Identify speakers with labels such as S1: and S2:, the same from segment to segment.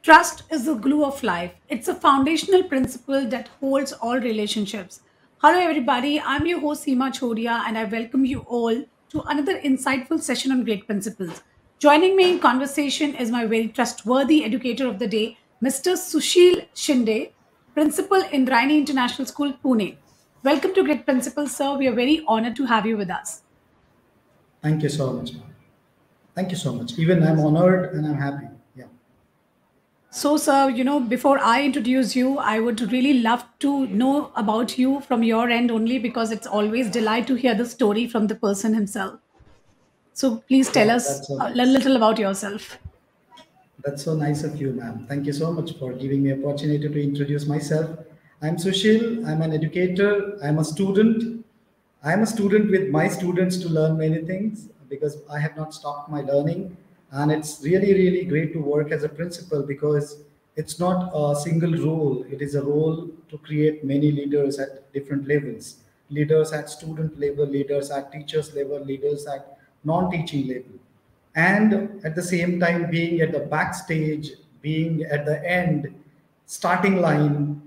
S1: Trust is the glue of life. It's a foundational principle that holds all relationships. Hello, everybody. I'm your host, Seema Chhoriya, and I welcome you all to another insightful session on great principles. Joining me in conversation is my very trustworthy educator of the day, Mr. Sushil Shinde, Principal Indrayani International School, Pune. Welcome to Great Principles, sir. We are very honored to have you with us.
S2: Thank you so much, ma'am. Thank you so much. Even I'm honored and I'm happy. Yeah.
S1: So, sir, before I introduce you, I would really love to know about you from your end only because it's always delight to hear the story from the person himself. So, please tell
S2: Wow,
S1: us a little about yourself.
S2: that's so nice of you, ma'am. Thank you so much for giving me opportunity to introduce myself. I'm Sushil. I'm an educator. I'm a student. I'm a student with my students to learn many things because I have not stopped my learning. And it's really, really great to work as a principal because it's not a single role. It is a role to create many leaders at different levels. Leaders at student level, leaders at teachers level, leaders at non-teaching level. And at the same time being at the backstage, being at the end, starting line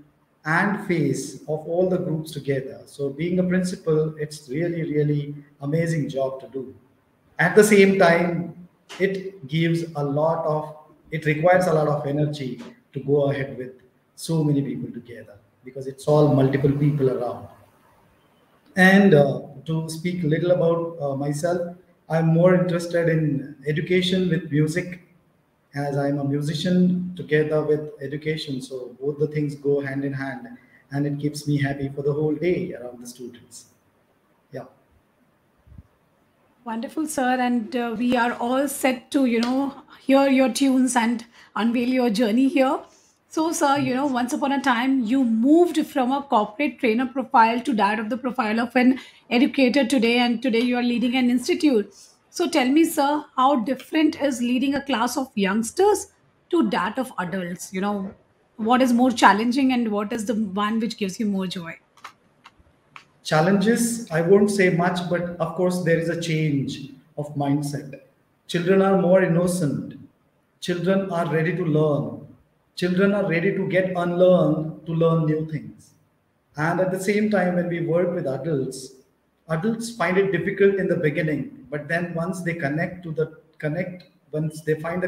S2: and face of all the groups together. So being a principal, it's really, really amazing job to do. At the same time, it requires a lot of energy to go ahead with so many people together because it's all multiple people around. And to speak a little about myself, I'm more interested in education with music as I'm a musician together with education. So both the things go hand in hand and it keeps me happy for the whole day around the students. Yeah.
S1: Wonderful, sir. And we are all set to, hear your tunes and unveil your journey here. So, sir,
S2: Yes.
S1: once upon a time, you moved from a corporate trainer profile to that of the profile of an educator today. And today you are leading an institute. So, tell me, sir, how different is leading a class of youngsters to that of adults? What is more challenging and what is the one which gives you more joy?
S2: Challenges, I won't say much, but of course, there is a change of mindset. Children are more innocent. Children are ready to learn. Children are ready to get unlearned to learn new things. And at the same time, when we work with adults, adults find it difficult in the beginning, but then once they find the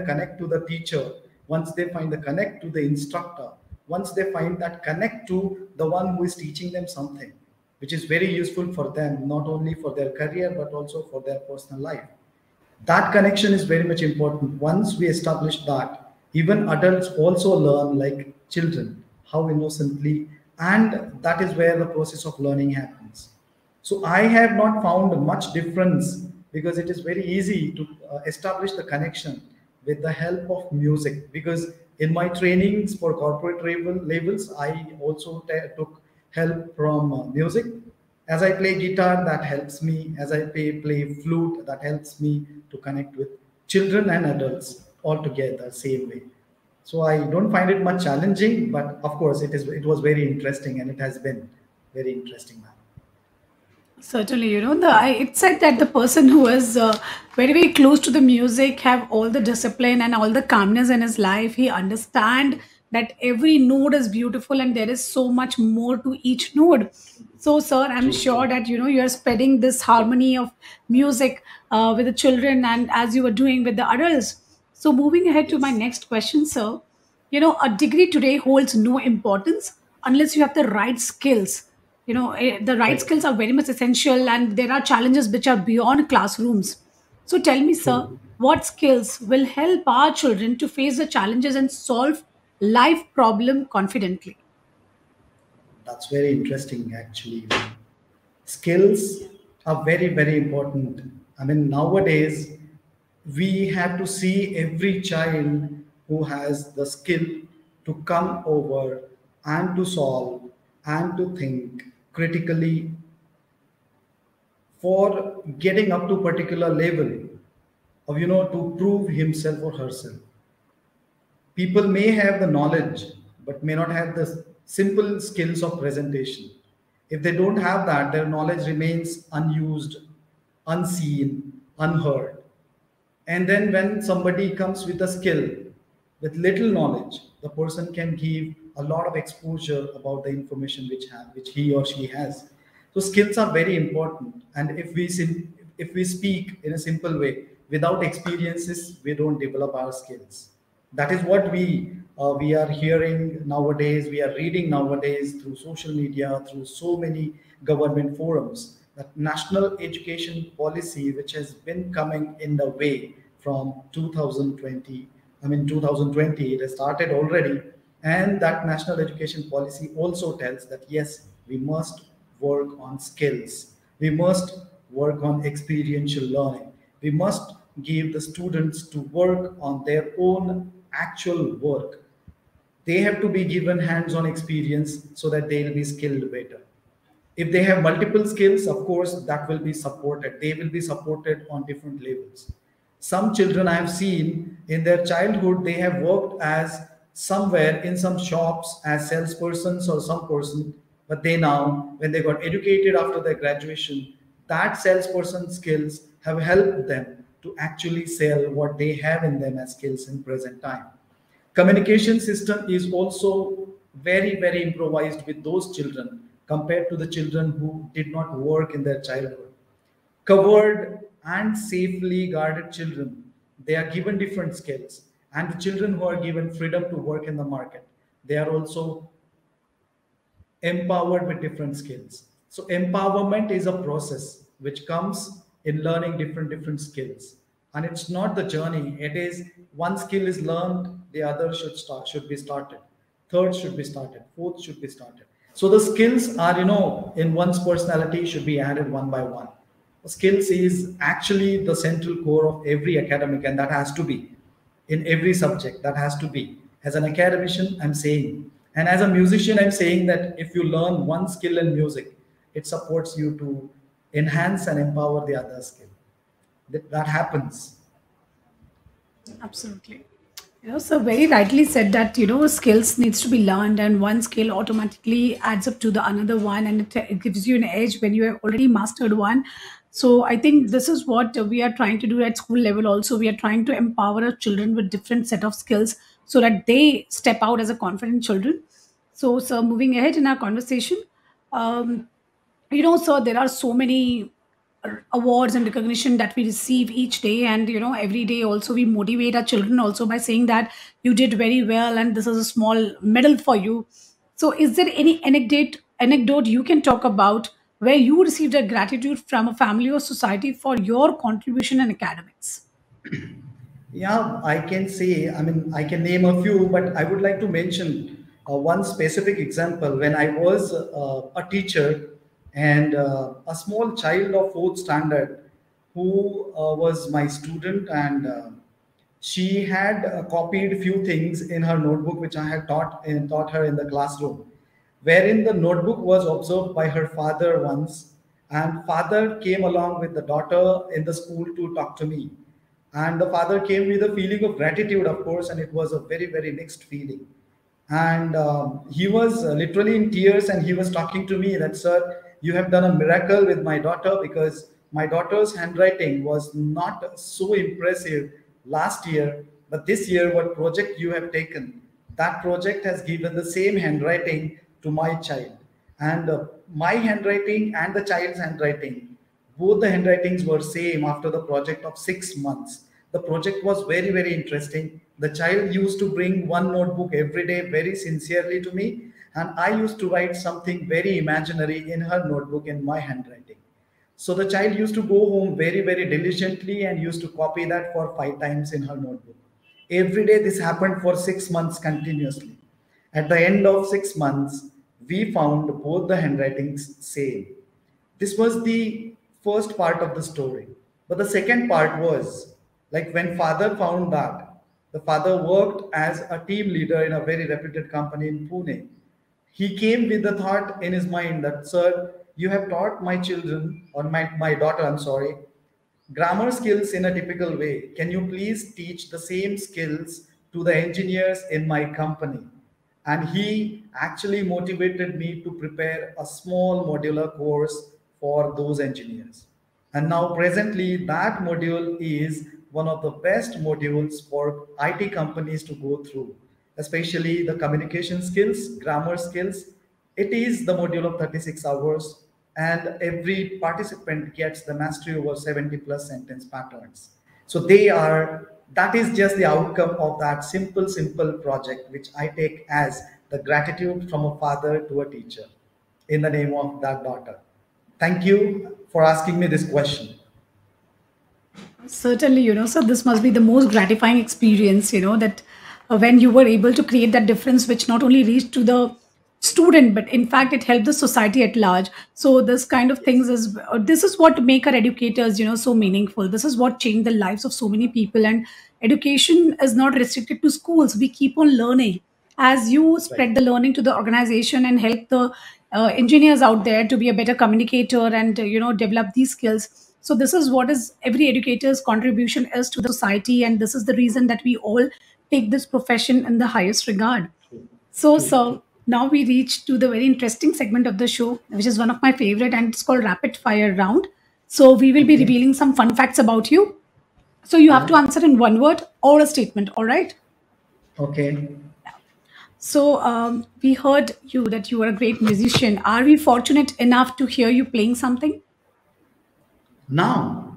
S2: connect to the teacher, once they find the connect to the instructor, once they find that connect to the one who is teaching them something, which is very useful for them, not only for their career, but also for their personal life. That connection is very much important. Once we establish that, even adults also learn like children, how innocently, and that is where the process of learning happens. So I have not found much difference because it is very easy to establish the connection with the help of music. Because in my trainings for labels, I also took help from music. As I play guitar, that helps me. As I play flute, that helps me to connect with children and adults all together, same way. So I don't find it much challenging, but of course it was very interesting and it has been very interesting now.
S1: Certainly, it said that the person who is very very close to the music have all the discipline and all the calmness in his life. He understand that every note is beautiful and there is so much more to each note. So, sir, I'm
S2: True,
S1: sure
S2: true.
S1: that you are spreading this harmony of music with the children and as you were doing with the adults. So, moving ahead to my
S2: Yes.
S1: next question, sir, a degree today holds no importance unless you have the right skills. The right
S2: Correct.
S1: skills are very much essential and there are challenges which are beyond classrooms. So tell me, sir,
S2: True.
S1: what skills will help our children to face the challenges and solve life problem confidently?
S2: That's very interesting, actually. Skills are very, very important. I mean, nowadays, we have to see every child who has the skill to come over and to solve and to think critically for getting up to particular level of to prove himself or herself. People may have the knowledge but may not have the simple skills of presentation. If they don't have that, their knowledge remains unused, unseen, unheard. And then when somebody comes with a skill With little knowledge, the person can give a lot of exposure about the information which he or she has. So skills are very important, and if we speak in a simple way, without experiences, we don't develop our skills. That is what we are hearing nowadays. We are reading nowadays through social media, through so many government forums. That national education policy, which has been coming in the way from 2020, I mean 2020, it has started already, and that national education policy also tells that yes, we must work on skills. We must work on experiential learning. We must give the students to work on their own actual work. They have to be given hands-on experience so that they'll be skilled better. If they have multiple skills, of course that will be supported. They will be supported on different levels. Some children I have seen in their childhood, they have worked as somewhere in some shops as salespersons or some person, but they now, when they got educated after their graduation, that salesperson skills have helped them to actually sell what they have in them as skills in present time. Communication system is also very improvised with those children compared to the children who did not work in their childhood. Covered and safely guarded children, they are given different skills, and the children who are given freedom to work in the market, they are also empowered with different skills. So empowerment is a process which comes in learning different skills, and it's not the journey. It is one skill is learned, the other should be started, third should be started, fourth should be started. So the skills are, in one's personality should be added one by one. Skills is actually the central core of every academic, and that has to be in every subject. That has to be. As an academician, I'm saying, and as a musician, I'm saying that if you learn one skill in music, it supports you to enhance and empower the other skill. That happens.
S1: Absolutely. So very rightly said that, skills needs to be learned, and one skill automatically adds up to the another one, and it gives you an edge when you have already mastered one. So I think this is what we are trying to do at school level also. We are trying to empower our children with different set of skills so that they step out as a confident children. So moving ahead in our conversation, um, sir, there are so many awards and recognition that we receive each day, and every day also we motivate our children also by saying that you did very well and this is a small medal for you. So is there any anecdote you can talk about where you received a gratitude from a family or society for your contribution in academics?
S2: Yeah, I can say, I mean, I can name a few, but I would like to mention one specific example. When I was a teacher, and a small child of fourth standard who was my student, and she had copied few things in her notebook which I had taught her in the classroom, wherein the notebook was observed by her father once, and father came along with the daughter in the school to talk to me, and the father came with a feeling of gratitude, of course, and it was a very mixed feeling. And he was literally in tears, and he was talking to me that, sir, you have done a miracle with my daughter, because my daughter's handwriting was not so impressive last year, but this year what project you have taken, that project has given the same handwriting to my child. And my handwriting and the child's handwriting, both the handwritings were same after the project of 6 months. The project was very interesting. The child used to bring one notebook every day very sincerely to me, and I used to write something very imaginary in her notebook in my handwriting. So the child used to go home very diligently and used to copy that for 5 times in her notebook. Every day this happened for 6 months continuously. At the end of 6 months, we found both the handwritings same. This was the first part of the story. But the second part was, like, when father found that, the father worked as a team leader in a very reputed company in Pune. He came with the thought in his mind that, sir, you have taught my children, or my daughter, I'm sorry, grammar skills in a typical way. Can you please teach the same skills to the engineers in my company? And he actually motivated me to prepare a small modular course for those engineers. And now, presently, that module is one of the best modules for IT companies to go through, especially the communication skills, grammar skills. It is the module of 36 hours, and every participant gets the mastery over 70 plus sentence patterns. So that is just the outcome of that simple project, which I take as the gratitude from a father to a teacher in the name of that daughter. Thank you for asking me this question.
S1: Certainly, so this must be the most gratifying experience, that when you were able to create that difference, which not only reached to the student, but in fact, it helped the society at large. So this kind of things this is what make our educators, so meaningful. This is what changed the lives of so many people. And education is not restricted to schools. We keep on learning as you
S2: Right.
S1: spread the learning to the organization and help the engineers out there to be a better communicator and develop these skills. So this is what is every educator's contribution is to the society, and this is the reason that we all take this profession in the highest regard.
S2: True.
S1: So,
S2: True.
S1: sir,
S2: True.
S1: now we reach to the very interesting segment of the show, which is one of my favorite, and it's called rapid fire round. So we will be
S2: Okay.
S1: revealing some fun facts about you. So you have
S2: Yeah.
S1: to answer in one word or a statement. All right.
S2: Okay.
S1: So we heard you that you are a great musician. Are we fortunate enough to hear you playing something?
S2: Now,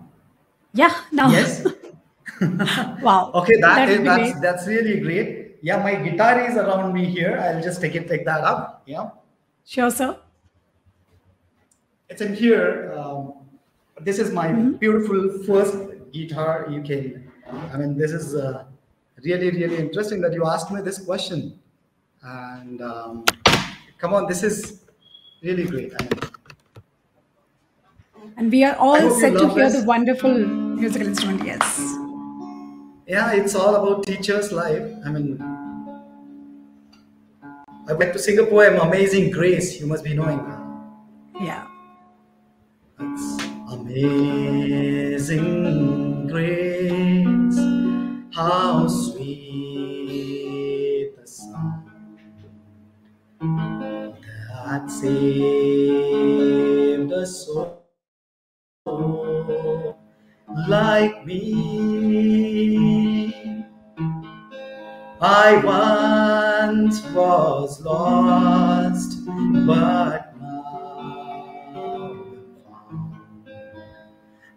S1: Yeah. Now,
S2: yes.
S1: wow,
S2: Okay,
S1: that would be great.
S2: that's really great. Yeah, my guitar is around me here. I'll just take that up. Yeah,
S1: Sure, sir.
S2: it's in here. This is my beautiful first guitar. I mean, this is really interesting that you asked me this question. And come on, this is really great.
S1: And we are
S2: I
S1: all
S2: hope you
S1: set to
S2: love
S1: hear the
S2: this.
S1: wonderful musical instrument. Yes.
S2: Yeah, it's all about teacher's life. I mean, I went to Singapore. I'm Amazing Grace. You must be knowing that.
S1: Yeah.
S2: It's amazing grace, how sweet the sound that saved a soul like me. I once was lost, but now I'm found.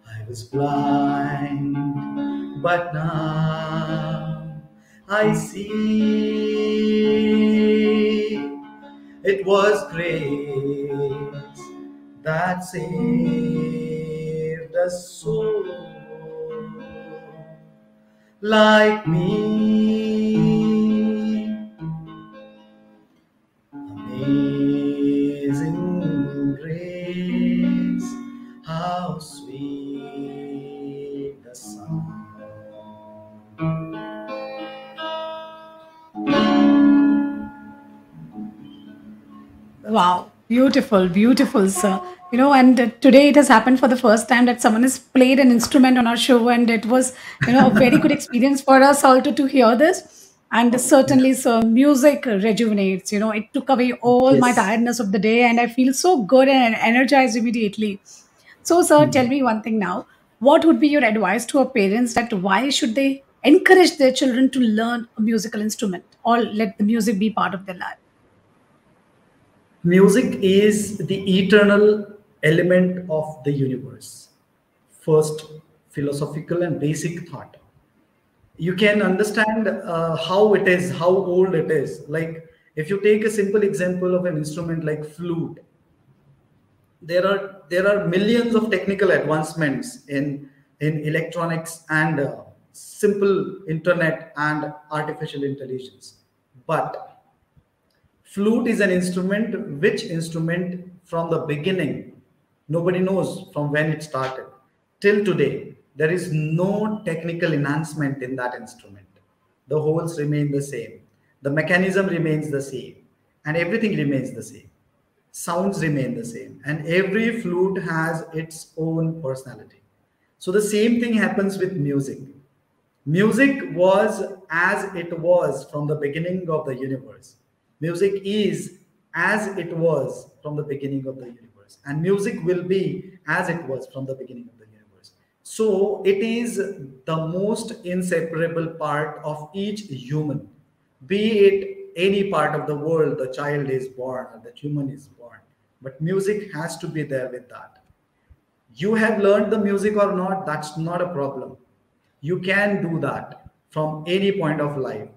S2: I was blind, but now I see. It was grace that saved a soul like me. Amazing grace, how sweet the sound.
S1: Wow, beautiful, beautiful, sir. And today it has happened for the first time that someone has played an instrument on our show, and it was, a very good experience for us also to hear this. And
S2: Yeah.
S1: certainly, sir, music rejuvenates. It took away all my
S2: Yes.
S1: tiredness of the day, and I feel so good and energized immediately. So, sir, tell me one thing now. What would be your advice to our parents that why should they encourage their children to learn a musical instrument or let the music be part of their life?
S2: Music is the eternal element of the universe. First, philosophical and basic thought. You can understand how it is, how old it is. Like if you take a simple example of an instrument like flute, there are millions of technical advancements in electronics and simple internet and artificial intelligence, but flute is an instrument which instrument from the beginning nobody knows from when it started till today. There is no technical enhancement in that instrument. The holes remain the same, the mechanism remains the same, and everything remains the same. Sounds remain the same, and every flute has its own personality. So the same thing happens with music. Music was as it was from the beginning of the universe. Music is as it was from the beginning of the universe. And music will be as it was from the beginning of the universe. So it is the most inseparable part of each human, be it any part of the world the child is born or the human is born. But music has to be there with that. You have learned the music or not, that's not a problem. You can do that from any point of life.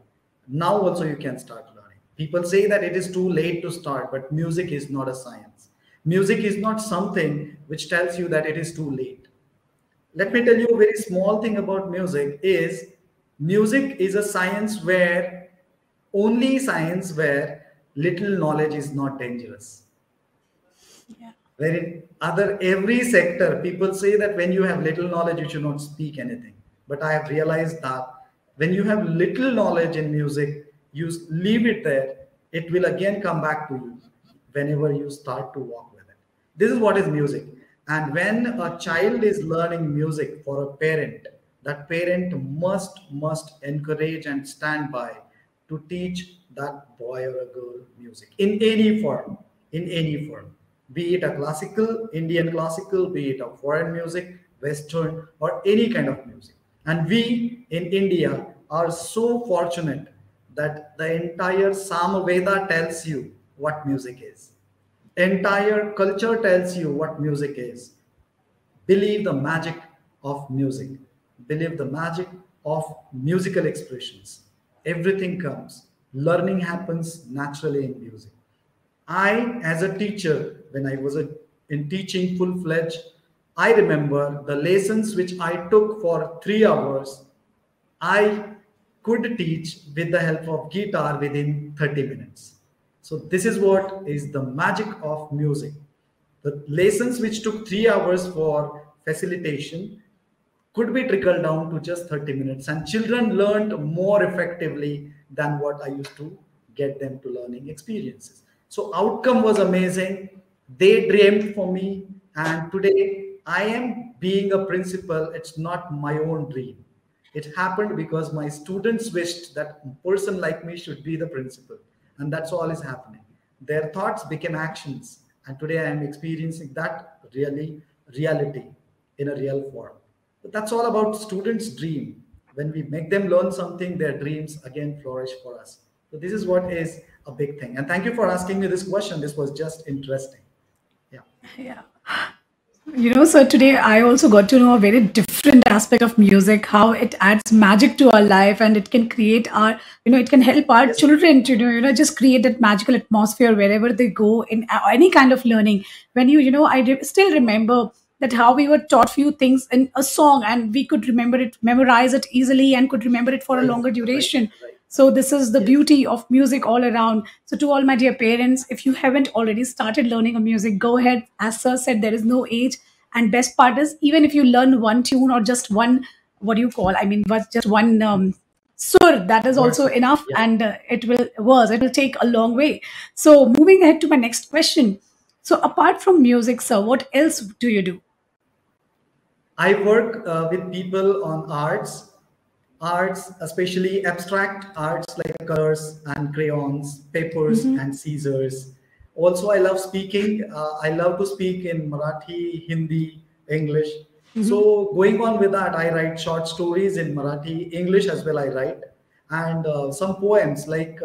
S2: Now also you can start learning. People say that it is too late to start, but music is not a science. Music is not something which tells you that it is too late. Let me tell you a very small thing about music is a science where only science where little knowledge is not dangerous.
S1: Yeah.
S2: Where in other every sector, people say that when you have little knowledge, you should not speak anything. But I have realized that when you have little knowledge in music, you leave it there, it will again come back to you whenever you start to walk with it. This is what is music. And when a child is learning music for a parent, that parent must encourage and stand by to teach that boy or a girl music in any form, in any form, be it a classical, Indian classical, be it a foreign music, Western, or any kind of music. And we in India are so fortunate that the entire Samaveda tells you what music is. Entire culture tells you what music is. Believe the magic of music. Believe the magic of musical expressions. Everything comes. Learning happens naturally in music. I, as a teacher, when I was in teaching full fledged, I remember the lessons which I took for 3 hours. I could teach with the help of guitar within 30 minutes. So this is what is the magic of music. The lessons which took 3 hours for facilitation could be trickled down to just 30 minutes, and children learned more effectively than what I used to get them to learning experiences. So outcome was amazing. They dreamed for me, and today I am being a principal. It's not my own dream. It happened because my students wished that a person like me should be the principal, and that's all is happening. Their thoughts became actions, and today I am experiencing that reality in a real form. But that's all about students' dream. When we make them learn something, their dreams again flourish for us. So this is what is a big thing. And thank you for asking me this question. This was just interesting. Yeah.
S1: Yeah. So today I also got to know a very different aspect of music, how it adds magic to our life and it can create our, it can help our
S2: Yes.
S1: children to, just create that magical atmosphere wherever they go in any kind of learning. When still remember that how we were taught few things in a song and we could remember it, memorize it easily and could remember it for a
S2: Right.
S1: longer
S2: Right.
S1: duration.
S2: Right.
S1: So this is the
S2: Yes.
S1: beauty of music all around. So to all my dear parents, if you haven't already started learning a music, go ahead. As sir said, there is no age. And best part is, even if you learn one tune or just one, what do you call? I mean, what's just one sur, that is
S2: Words.
S1: also enough,
S2: Yeah.
S1: and it will take a long way. So moving ahead to my next question. So apart from music, sir, what else do you do?
S2: I work with people on arts, especially abstract arts like colors and crayons, papers
S1: Mm-hmm.
S2: and scissors. Also, I love speaking. I love to speak in Marathi, Hindi, English.
S1: Mm-hmm.
S2: So, going on with that, I write short stories in Marathi, English as well. I write and some poems like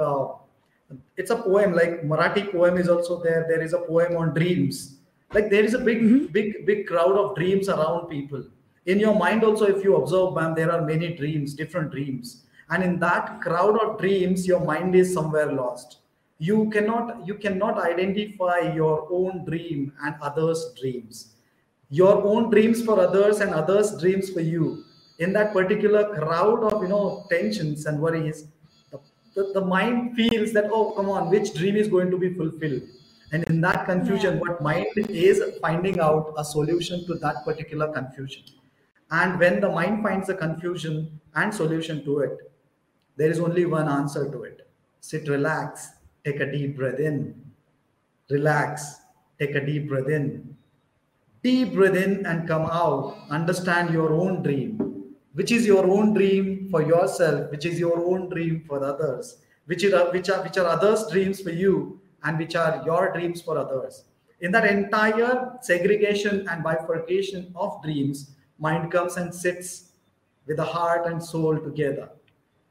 S2: it's a poem like Marathi poem is also there. There is a poem on dreams. Like there is a
S1: Mm-hmm.
S2: big crowd of dreams around people. In your mind also, if you observe, ma'am, there are many dreams, different dreams, and in that crowd of dreams, your mind is somewhere lost. You cannot identify your own dream and others' dreams, your own dreams for others and others' dreams for you. In that particular crowd of tensions and worries, the mind feels that, oh, come on, which dream is going to be fulfilled? And in that
S1: Yeah.
S2: confusion, what mind is finding out a solution to that particular confusion. And when the mind finds a confusion and solution to it, there is only one answer to it. Sit, relax, take a deep breath in, relax, take a deep breath in, deep breath in and come out. Understand your own dream. Which is your own dream for yourself? Which is your own dream for others? Which are others' dreams for you, and which are your dreams for others? In that entire segregation and bifurcation of dreams, mind comes and sits with the heart and soul together.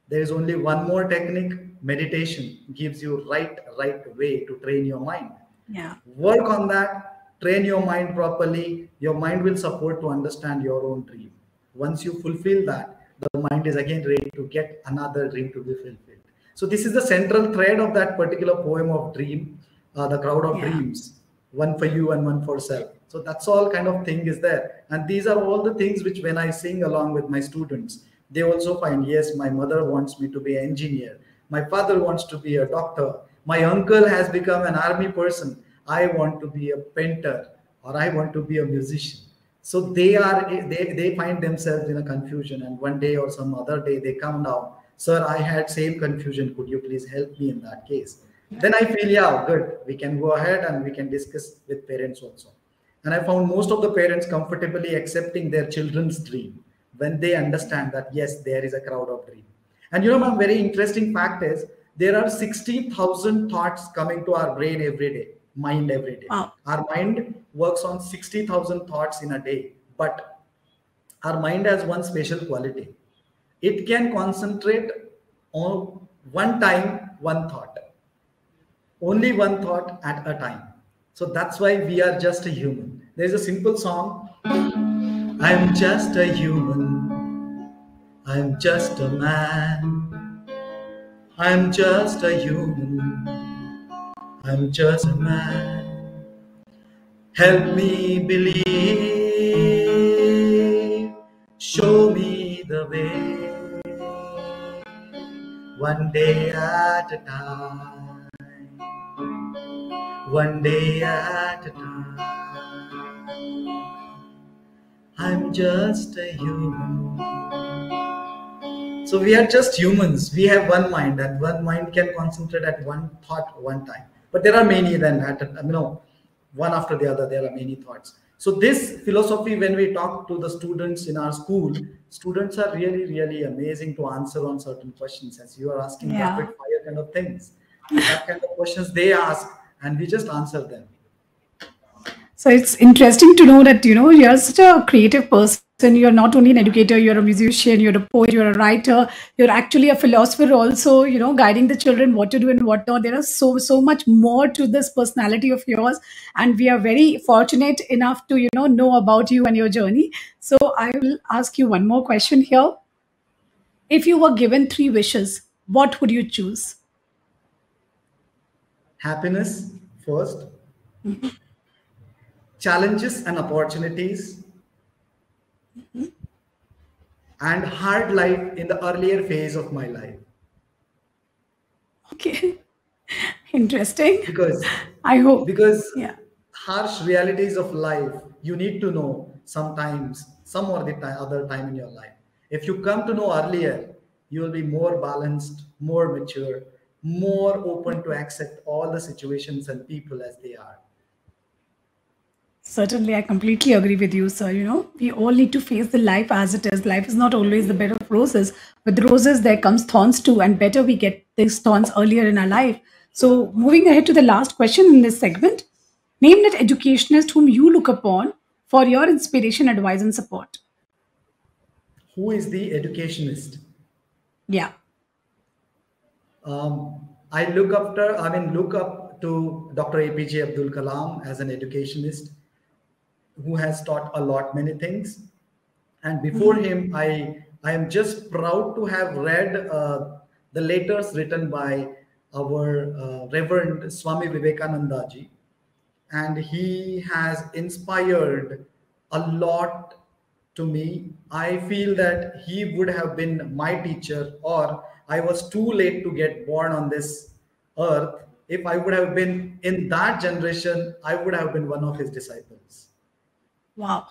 S2: There is only one more technique. Meditation gives you right way to train your mind.
S1: Yeah.
S2: Work on that, train your mind properly. Your mind will support to understand your own dream. Once you fulfill that, the mind is again ready to get another dream to be fulfilled. So this is the central thread of that particular poem of dream, the crowd of
S1: Yeah.
S2: dreams, one for you and one for self. So that's all kind of thing is there, and these are all the things which when I sing along with my students, they also find, yes, my mother wants me to be an engineer, my father wants to be a doctor, my uncle has become an army person, I want to be a painter, or I want to be a musician. So they find themselves in a confusion, and one day or some other day they come down, sir, I had same confusion, could you please help me in that case? Then I feel, yeah, good, we can go ahead and we can discuss with parents also. And I found most of the parents comfortably accepting their children's dream when they understand that yes, there is a crowd of dream. And you know, one very interesting fact is there are 60,000 thoughts coming to our brain every day, mind every day.
S1: Wow.
S2: Our mind works on 60,000 thoughts in a day, but our mind has one special quality. It can concentrate on one time, one thought, only one thought at a time. So that's why we are just a human. There's a simple song, I'm just a human, I'm just a man, I'm just a human, I'm just a man. Help me believe, show me the way, one day at a time, one day at a time. I'm just a human. So we are just humans. We have one mind, and one mind can concentrate at one thought one time. But there are many. Then one after the other, there are many thoughts. So this philosophy, when we talk to the students in our school, students are really amazing to answer on certain questions. As you are asking
S1: Yeah.
S2: rapid fire kind of things, that kind of questions they ask, and we just answer them.
S1: So it's interesting to know that, you're such a creative person. You're not only an educator, you're a musician, you're a poet, you're a writer, you're actually a philosopher also, guiding the children what to do and what not. There is so much more to this personality of yours. And we are very fortunate enough to, know about you and your journey. So I will ask you one more question here. If you were given three wishes, what would you choose?
S2: Happiness first, challenges and opportunities, and hard life in the earlier phase of my life.
S1: Okay. Interesting.
S2: Because
S1: I hope.
S2: because
S1: Yeah.
S2: harsh realities of life you need to know sometimes, some or the other time in your life. If you come to know earlier, you will be more balanced, more mature, more open to accept all the situations and people as they are.
S1: Certainly, I completely agree with you, sir. We all need to face the life as it is. Life is not always the bed of roses. With roses, there comes thorns too, and better we get these thorns earlier in our life. So, moving ahead to the last question in this segment, name that educationist whom you look upon for your inspiration, advice, and support.
S2: Who is the educationist?
S1: Yeah.
S2: Look up to Dr. APJ Abdul Kalam as an educationist who has taught a lot many things. And before him, I am just proud to have read the letters written by our Reverend Swami Vivekananda ji, and he has inspired a lot to me. I feel that he would have been my teacher, or I was too late to get born on this earth. If I would have been in that generation, I would have been one of his disciples.
S1: Wow.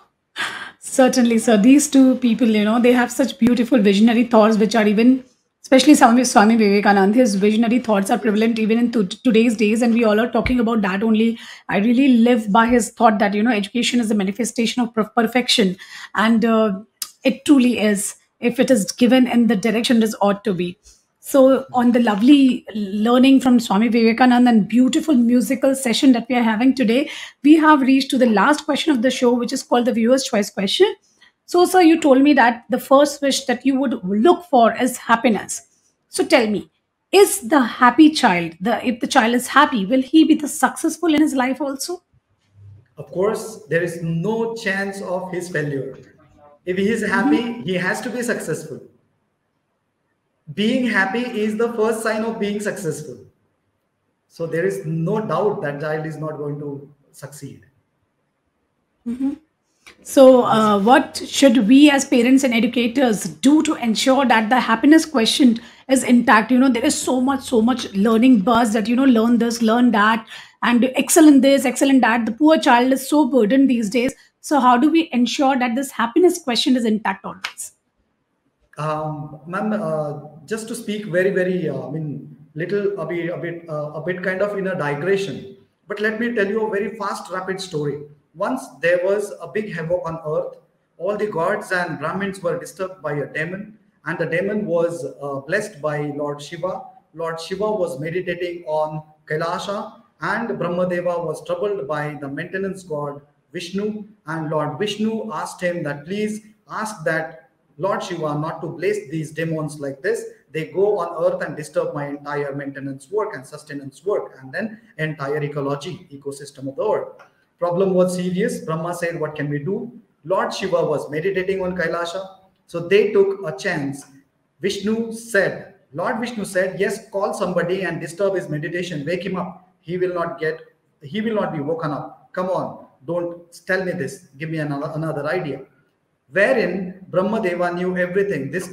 S1: Certainly, sir. These two people, they have such beautiful visionary thoughts, which are even, especially Swami Vivekananda, his visionary thoughts are
S2: Yes.
S1: prevalent even in today's days, and we all are talking about that only. I really live by his thought that, education is a manifestation of perfection, and it truly is if it is given in the direction it ought to be. So, on the lovely learning from Swami Vivekananda and beautiful musical session that we are having today, we have reached to the last question of the show, which is called the viewer's choice question. So, sir, you told me that the first wish that you would look for is happiness. So, tell me, is the happy child, the if the child is happy, will he be the successful in his life also?
S2: Of course, there is no chance of his failure. If he is
S1: Mhm.
S2: happy, he has to be successful. Being happy is the first sign of being successful. So there is no doubt that child is not going to succeed.
S1: So,
S2: Yes.
S1: what should we as parents and educators do to ensure that the happiness question is intact? There is so much learning buzz that, learn this, learn that, and excel in this, excel in that. The poor child is so burdened these days. So, how do we ensure that this happiness question is intact always?
S2: Ma'am, just to speak very, very, little, a bit kind of in a digression. But let me tell you a very fast, rapid story. Once there was a big havoc on earth. All the gods and Brahmins were disturbed by a demon, and the demon was blessed by Lord Shiva. Lord Shiva was meditating on Kailasha, and Brahmadeva was troubled by the maintenance god Vishnu. And Lord Vishnu asked him that please ask that Lord Shiva not to bless these demons like this. They go on earth and disturb my entire maintenance work and sustenance work, and then entire ecology, ecosystem of the earth. Problem was serious. Brahma said, what can we do? Lord Shiva was meditating on Kailasha. So they took a chance. Lord Vishnu said, yes, call somebody and disturb his meditation, wake him up. He will not be woken up. Come on, don't tell me this. Give me another idea. Wherein Brahmadeva knew everything. This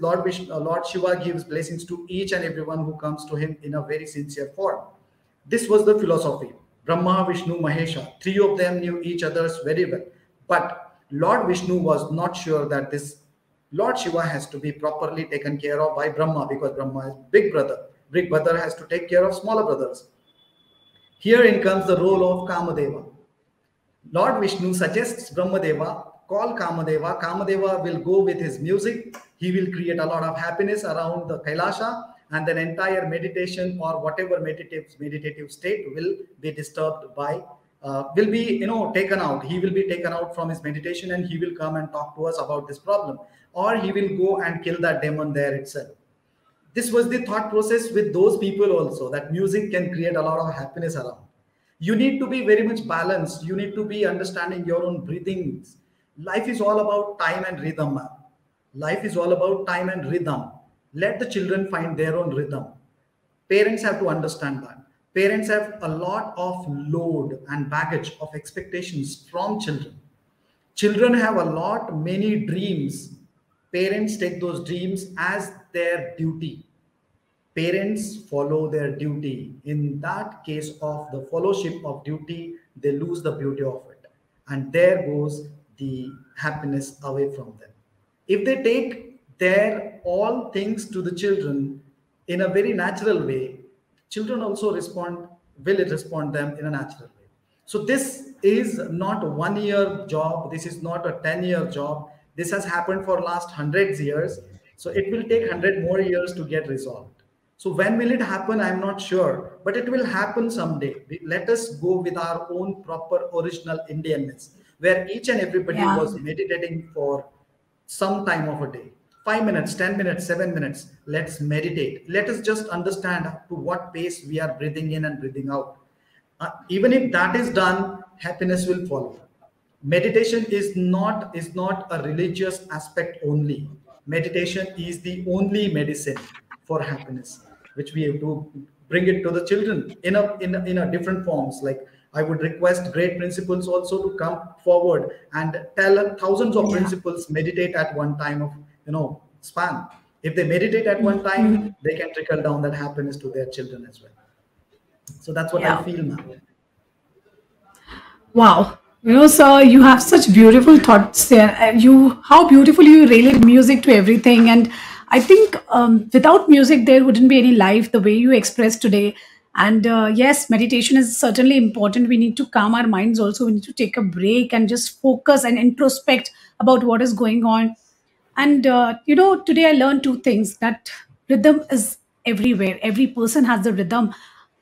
S2: Lord Shiva gives blessings to each and everyone who comes to him in a very sincere form. This was the philosophy. Brahma, Vishnu, Mahesha, three of them knew each other's very well. But Lord Vishnu was not sure that this Lord Shiva has to be properly taken care of by Brahma, because Brahma is big brother. Big brother has to take care of smaller brothers. Herein comes the role of Kamadeva. Lord Vishnu suggests Brahmadeva, call Kamadeva. Kamadeva will go with his music. He will create a lot of happiness around the Kailasha, and then entire meditation or whatever meditative state will be disturbed by, will be, taken out. He will be taken out from his meditation, and he will come and talk to us about this problem. Or he will go and kill that demon there itself. This was the thought process with those people also, that music can create a lot of happiness around. You need to be very much balanced. You need to be understanding your own breathings. Life is all about time and rhythm, man. Life is all about time and rhythm. Let the children find their own rhythm. Parents have to understand that. Parents have a lot of load and baggage of expectations from children. Children have a lot many dreams. Parents take those dreams as their duty. Parents follow their duty. In that case of the fellowship of duty, they lose the beauty of it. And there goes the happiness away from them. If they take their all things to the children in a very natural way, children also will respond them in a natural way. So this is not a 1 year job. This is not a 10-year job. This has happened for last hundreds years. So it will take 100 more years to get resolved. So when will it happen? I'm not sure, but it will happen someday. Let us go with our own proper original Indianness, where each and everybody
S1: Yeah.
S2: was meditating for some time of a day. 5 minutes, 10 minutes, 7 minutes. Let's meditate. Let us just understand to what pace we are breathing in and breathing out. Even if that is done, happiness will follow. Meditation is not a religious aspect only. Meditation is the only medicine for happiness, which we have to bring it to the children in a different forms. Like, I would request great principles also to come forward and tell thousands of
S1: Yeah.
S2: principles meditate at one time of, span. If they meditate at one time,
S1: Mhm.
S2: they can trickle down that happiness to their children as well. So that's what I
S1: Yeah.
S2: feel now.
S1: Wow. Sir, you have such beautiful thoughts there. And how beautifully you relate music to everything. And I think without music, there wouldn't be any life the way you expressed today. And yes, meditation is certainly important. We need to calm our minds also. We need to take a break and just focus and introspect about what is going on. And today I learned two things, that rhythm is everywhere. Every person has the rhythm.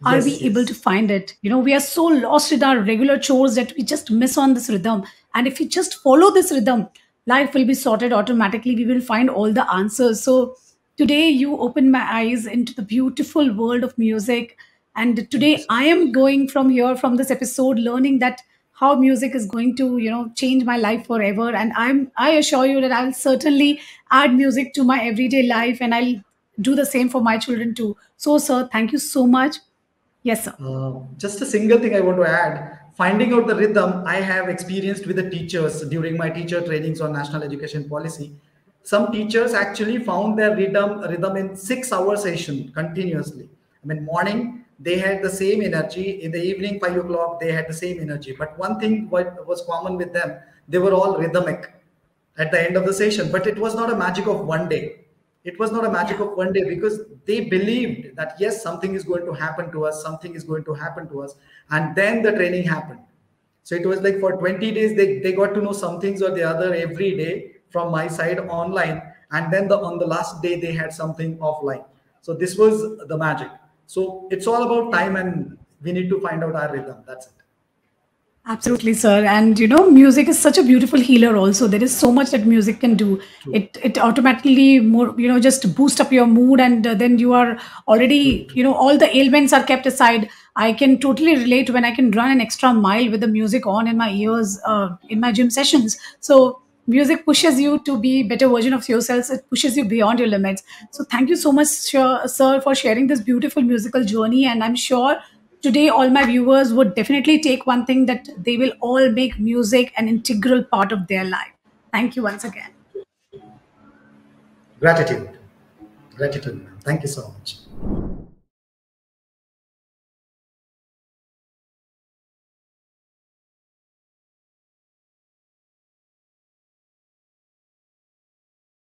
S1: Are we
S2: Yes,
S1: able to
S2: yes.
S1: find it? We are so lost in our regular chores that we just miss on this rhythm. And if we just follow this rhythm, life will be sorted automatically. We will find all the answers. So today you opened my eyes into the beautiful world of music. And
S2: Thank you
S1: today
S2: so
S1: I
S2: much.
S1: am going from here, from this episode, learning that how music is going to, change my life forever. And I assure you that I'll certainly add music to my everyday life, and I'll do the same for my children too. So, sir, thank you so much. Yes, sir.
S2: Just a single thing I want to add. Finding out the rhythm I have experienced with the teachers during my teacher trainings on national education policy. Some teachers actually found their rhythm in 6 hour session continuously. I mean, morning they had the same energy. In the evening, 5 o'clock, they had the same energy. But one thing what was common with them, they were all rhythmic at the end of the session. But it was not a magic of one day. It was not a magic
S1: Yeah.
S2: of one day because they believed that yes, something is going to happen to us, something is going to happen to us. And then the training happened. So it was like for 20 days, they got to know some things or the other every day from my side online. And then on the last day, they had something offline. So this was the magic. So it's all about
S1: Yeah.
S2: time and we need to find out our rhythm. That's it.
S1: Absolutely, sir. And music is such a beautiful healer also. There is so much that music can do.
S2: True,
S1: It automatically more, just boost up your mood, and then you are
S2: true,
S1: already,
S2: true.
S1: all the ailments are kept aside. I can totally relate when I can run an extra mile with the music on in my ears, in my gym sessions. So music pushes you to be better version of yourself. It pushes you beyond your limits. So thank you so much, sir, for sharing this beautiful musical journey. And I'm sure today all my viewers would definitely take one thing, that they will all make music an integral part of their life. Thank you once again.
S2: Gratitude. Gratitude, man. Thank you so much.